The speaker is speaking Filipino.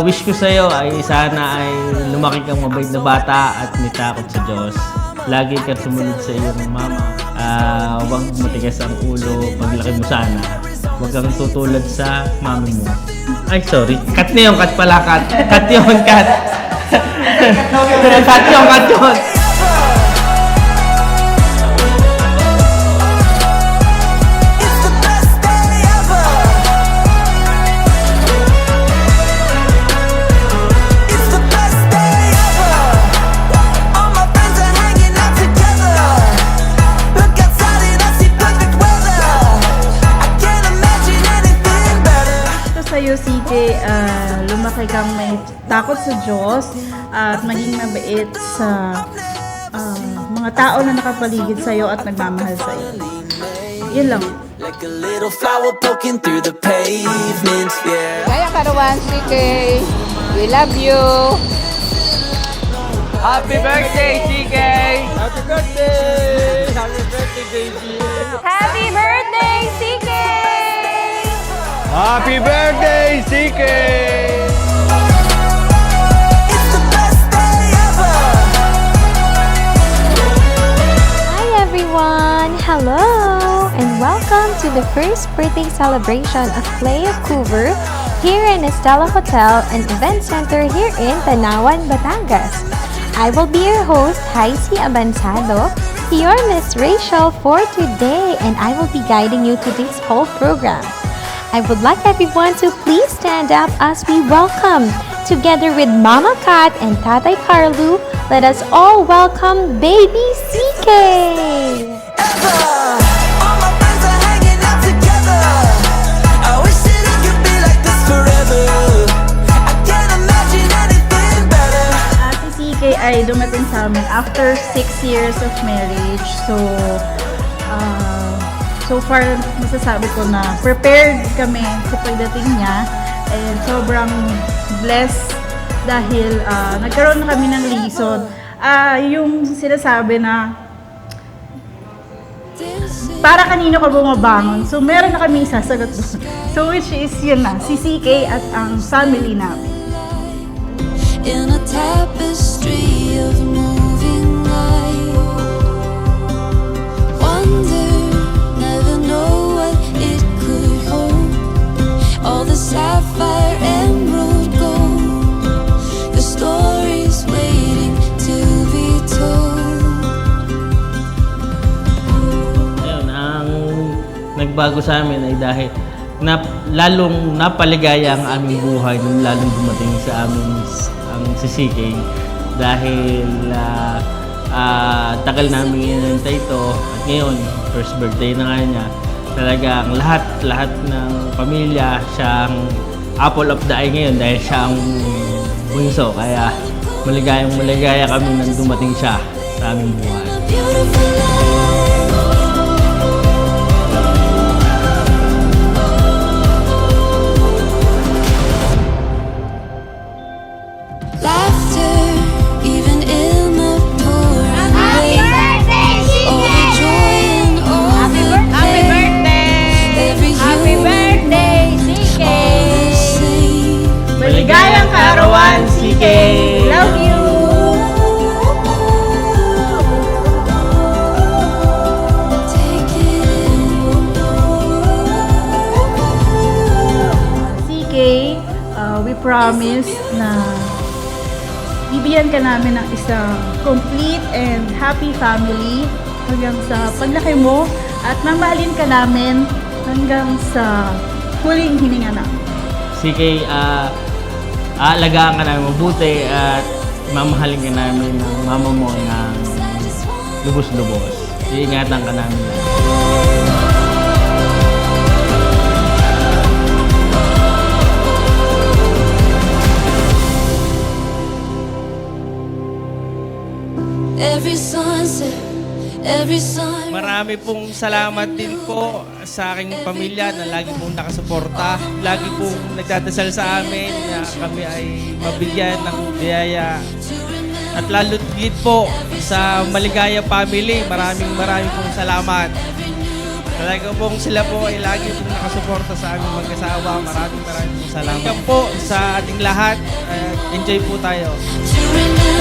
wish ko sa'yo ay sana ay lumaki kang mabait na bata at may takot sa Diyos. Lagi kang sumunod sa iyong mama. Huwag matigas ang ulo paglaki mo sana. Huwag kang tutulad sa mami mo. Ay, sorry. Cut na yun. Cut pala. Cut. Cut yun. Cut. Cut yun. Cut yun. Sa'yo, CJ, lumaki kang may takot sa Diyos at maging mabait sa mga tao na nakapaligid sa'yo at nagmamahal sa'yo. Yun lang. Like a little flower poking through the pavement, yeah. Kaya Karawan, CK, we love you. Happy birthday, CK! Happy birthday! Happy birthday, baby! Happy birthday, CK! Happy birthday, CK! It's the best day ever. Hi everyone! Hello! And welcome to the first birthday celebration of Play of Couver here in Estela Hotel and Event Center here in Tanawan, Batangas. I will be your host, Haisi Abansado, your Miss Rachel for today, and I will be guiding you to this whole program. I would like everyone to please stand up as we welcome, together with Mama Kat and Tatay Carlu, let us all welcome baby CK! All my friends are hanging out together. I wish that it could be like this forever. I can't imagine anything better. Si CK ay dumating sa amin after 6 years of marriage. So far, masasabi ko na prepared kami sa pagdating niya and sobrang blessed dahil nagkaroon na kami ng reason. Yung sinasabi na para kanino ka bumabangon. So meron na kami sasagot doon. So which is yun na, si CK at ang family namin. In a tapestry of moving light, wonder, never know what it could hold. All the sapphire emerald gold, the stories waiting to be told. Ayun, ang nagbago sa amin ay dahil lalong napaligaya ang aming buhay nung lalong dumating sa amin ang si CK dahil tagal namin inantay ito at ngayon first birthday na nga niya, talagang lahat ng pamilya siyang apple of the eye ngayon dahil siya ang bunso, kaya maligaya kami nang dumating siya sa aming buhay. Beautiful life. Laughter, even in the pouring rain. All the joy and all the pain. Every human all the same. Maligayang Karawan, CK! Love you! Take it in. CK, we promise na bibigyan ka namin ng isang complete and happy family hanggang sa paglaki mo at mamahalin ka namin hanggang sa huling hininga namin. CK, aalagaan ka namin mabuti at mamahalin ka namin ng mama mo ng lubos-lubos. Iingatan ka namin lang. Every sunset, every sun. Marami pong salamat din po sa aking pamilya na lagi pong nakasuporta. Lagi pong nagdadasal sa amin na kami ay mabigyan ng biyaya. At lalo't higit po sa Maligaya family, maraming pong salamat. Talaga pong sila po ay lagi pong nakasuporta sa aming mag-asawa. Maraming salamat po sa ating lahat. Enjoy po tayo. To renew